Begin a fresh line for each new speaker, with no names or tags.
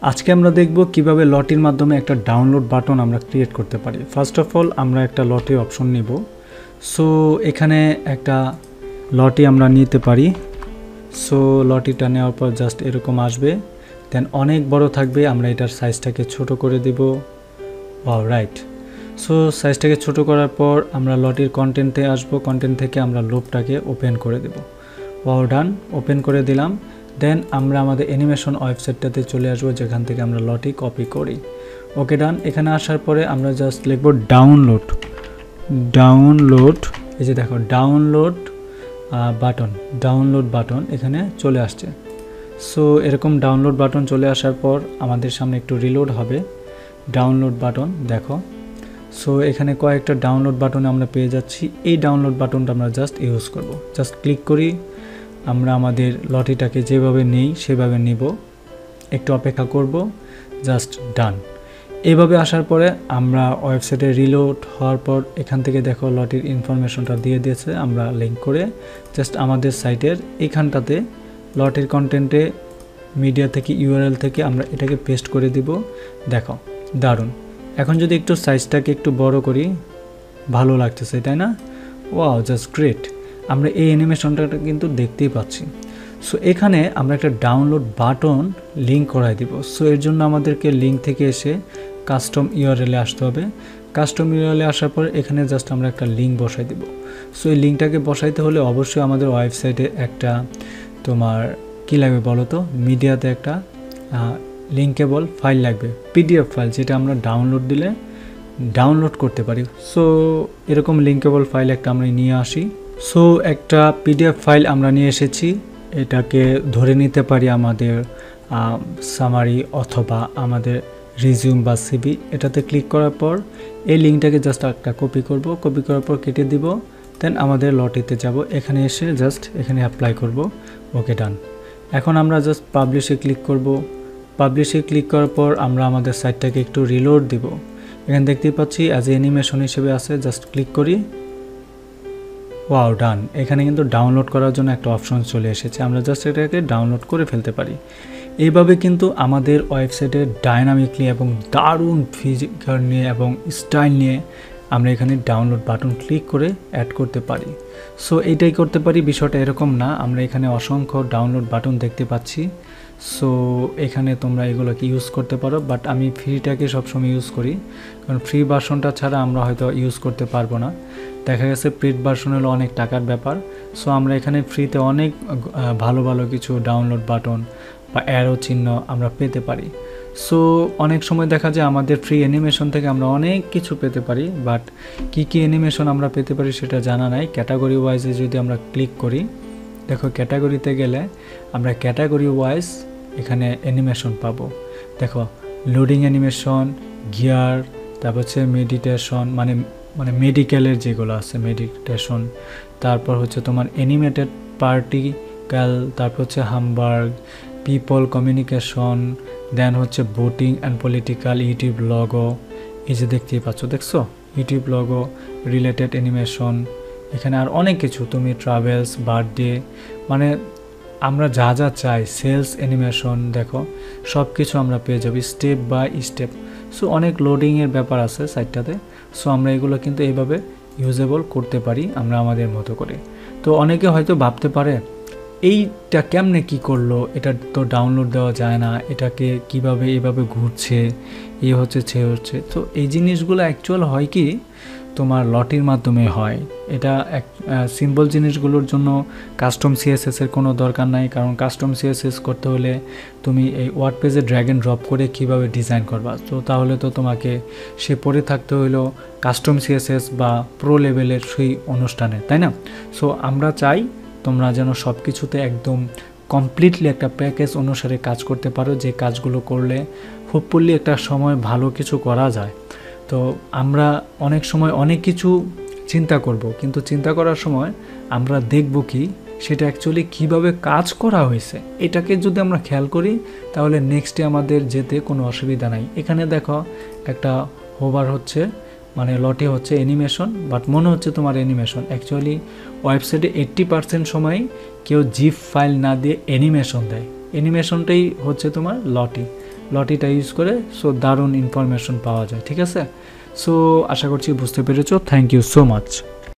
আজকে আমরা দেখব কিভাবে লটির মাধ্যমে একটা ডাউনলোড বাটন আমরা ক্রিয়েট করতে পারি। ফার্স্ট অফ অল আমরা একটা লটি অপশন নিব। সো এখানে একটা লটি আমরা নিতে পারি। সো লটিটা নেওয়ার পর জাস্ট এরকম আসবে, দেন অনেক বড় থাকবে। আমরা এটার সাইজটাকে ছোট করে দিব। Wow, right. সো সাইজটাকে ছোট করার পর আমরা লটির কন্টেন্টে আসব। কন্টেন্ট থেকে আমরা লুপটাকে ওপেন করে দেব। ওয়াও, ডান। ওপেন করে দিলাম। দেন আমরা আমাদের অ্যানিমেশন ওয়েবসাইটটাতে চলে আসবো, যেখান থেকে আমরা লটি কপি করি। ওকে, ডান। এখানে আসার পরে আমরা জাস্ট লিখব ডাউনলোড। এই যে দেখো ডাউনলোড বাটন এখানে চলে আসছে। সো এরকম ডাউনলোড বাটন চলে আসার পর আমাদের সামনে একটু রিলোড হবে। ডাউনলোড বাটন দেখো। সো এখানে কয়েকটা ডাউনলোড বাটনে আমরা পেয়ে যাচ্ছি। এই ডাউনলোড বাটনটা আমরা জাস্ট ইউজ করব। জাস্ট ক্লিক করি, আমরা আমাদের লটিটাকে যেভাবে নেই সেভাবে নিব, একটু অপেক্ষা করব, জাস্ট ডান। এইভাবে আসার পরে আমরা ওয়েবসাইটে রিলোড হওয়ার পর এখান থেকে দেখো লটির ইনফরমেশনটা দিয়ে দিয়েছে। আমরা লিঙ্ক করে জাস্ট আমাদের সাইটের এখানটাতে লটির কন্টেন্টে মিডিয়া থেকে ইউআরএল থেকে আমরা এটাকে পেস্ট করে দিব। দেখো, দারুণ। এখন যদি একটু সাইজটাকে একটু বড় করি, ভালো লাগতেছে, তাই না? Wow, just great. আমরা এই অ্যানিমেশনটা কিন্তু দেখতেই পাচ্ছি। সো এখানে আমরা একটা ডাউনলোড বাটন লিঙ্ক করাই দিব। সো এর জন্য আমাদেরকে লিঙ্ক থেকে এসে কাস্টম ইউআরএলে আসতে হবে। কাস্টম ইউআরএলে আসার পর এখানে জাস্ট আমরা একটা লিঙ্ক বসাই দিব। সো এই লিঙ্কটাকে বসাইতে হলে অবশ্যই আমাদের ওয়েবসাইটে একটা তোমার কী লাগবে বলো তো, মিডিয়াতে একটা লিঙ্কেবল ফাইল লাগবে, পিডিএফ ফাইল, যেটা আমরা ডাউনলোড দিলে ডাউনলোড করতে পারি। সো এরকম লিঙ্কেবল ফাইল একটা আমরা নিয়ে আসি। সো একটা পিডিএফ ফাইল আমরা নিয়ে এসেছি। এটাকে ধরে নিতে পারি আমাদের সামারি অথবা আমাদের রিজিউম বা সিভি। এটাতে ক্লিক করার পর এই লিঙ্কটাকে জাস্ট একটা কপি করব। কপি করার পর কেটে দিব। দেন আমাদের লটিতে যাব। এখানে এসে জাস্ট এখানে অ্যাপ্লাই করব। ওকে, ডান। এখন আমরা জাস্ট পাবলিশে ক্লিক করব। পাবলিশে ক্লিক করার পর আমরা আমাদের সাইটটাকে একটু রিলোড দিব। এখানে দেখতেই পাচ্ছি অ্যাজ এ অ্যানিমেশন হিসেবে আছে। জাস্ট ক্লিক করি। ওয়াও, ডান। এখানে কিন্তু ডাউনলোড করার জন্য একটা অপশন চলে এসেছে। আমরা জাস্ট এটাকে ডাউনলোড করে ফেলতে পারি। এইভাবে কিন্তু আমাদের ওয়েবসাইটে ডাইনামিকলি এবং দারুণ ফিচার নিয়ে এবং স্টাইল নিয়ে আমরা এখানে ডাউনলোড বাটন ক্লিক করে অ্যাড করতে পারি। সো এইটাই করতে পারি, বিষয়টা এরকম না। আমরা এখানে অসংখ্য ডাউনলোড বাটন দেখতে পাচ্ছি। সো এখানে তোমরা এগুলোকে ইউজ করতে পারো, বাট আমি ফ্রিটাকে সবসময় ইউজ করি, কারণ ফ্রি ভার্সনটা ছাড়া আমরা হয়তো ইউজ করতে পারবো না। দেখা গেছে পেড ভার্সন হলো অনেক টাকার ব্যাপার। সো আমরা এখানে ফ্রিতে অনেক ভালো ভালো কিছু ডাউনলোড বাটন বা অ্যারো চিহ্ন আমরা পেতে পারি। সো অনেক সময় দেখা যায় আমাদের ফ্রি অ্যানিমেশন থেকে আমরা অনেক কিছু পেতে পারি, বাট কী কী অ্যানিমেশন আমরা পেতে পারি সেটা জানা নাই। ক্যাটাগরি ওয়াইজে যদি আমরা ক্লিক করি, দেখো ক্যাটাগরিতে গেলে আমরা ক্যাটাগরি ওয়াইজ এখানে অ্যানিমেশন পাবো। দেখো লোডিং অ্যানিমেশন, গিয়ার, তারপর হচ্ছে মেডিটেশন, মানে মেডিকেলের যেগুলো আছে মেডিটেশন, তারপর হচ্ছে তোমার অ্যানিমেটেড পার্টিক্যাল, তারপর হচ্ছে হামবার্গ, পিপল কমিউনিকেশন, দেন হচ্ছে voting and political, YouTube logo. এই যে দেখতেই পাচ্ছ, দেখছো ইউটিউব লগো, রিলেটেড অ্যানিমেশন, এখানে আর অনেক কিছু, তুমি ট্রাভেলস, বার্থডে, মানে আমরা যা যা চাই, সেলস অ্যানিমেশন, দেখো সব কিছু আমরা পেয়ে যাবো স্টেপ বাই স্টেপ। সো অনেক লোডিংয়ের ব্যাপার আছে সাইটটাতে। সো আমরা এগুলো কিন্তু এইভাবে ইউজেবল করতে পারি আমরা আমাদের মতো করে। তো অনেকে হয়তো ভাবতে পারে এইটা কেমনে কি করলো, এটা তো ডাউনলোড দেওয়া যায় না, এটাকে কিভাবে এভাবে ঘুরছে, এ হচ্ছে সে হচ্ছে। তো এই জিনিসগুলো অ্যাকচুয়াল হয় কি তোমার লটির মাধ্যমে হয়। এটা সিম্পল জিনিসগুলোর জন্য কাস্টম সিএসএসের কোনো দরকার নাই, কারণ কাস্টম সিএসএস করতে হলে তুমি এই ওয়ার্ডপ্রেসে ড্র্যাগ অ্যান্ড ড্রপ করে কিভাবে ডিজাইন করবা। তো তাহলে তো তোমাকে সে পড়ে থাকতে হইলো কাস্টম সিএসএস বা প্রো লেভেলের সেই অনুষ্ঠানে, তাই না? সো আমরা চাই তোমরা যেন সব কিছুতে একদম কমপ্লিটলি একটা প্যাকেজ অনুসারে কাজ করতে পারো, যে কাজগুলো করলে হোপফুলি একটা সময় ভালো কিছু করা যায়। তো আমরা অনেক সময় অনেক কিছু চিন্তা করব, কিন্তু চিন্তা করার সময় আমরা দেখব কি সেটা অ্যাকচুয়ালি কিভাবে কাজ করা হয়েছে। এটাকে যদি আমরা খেয়াল করি তাহলে নেক্সটে আমাদের যেতে কোনো অসুবিধা নাই। এখানে দেখো একটা হোভার হচ্ছে, মানে লটে হচ্ছে অ্যানিমেশন, বাট মনে হচ্ছে তোমার অ্যানিমেশন। অ্যাকচুয়ালি ওয়েবসাইটে 80% সময় কেউ জিপ ফাইল না দিয়ে অ্যানিমেশন দেয়। অ্যানিমেশনটাই হচ্ছে তোমার লটিটা ইউজ করে সো দারুণ ইনফরমেশন পাওয়া যায়। ঠিক আছে, সো আশা করছি বুঝতে পেরেছো। Thank you so much.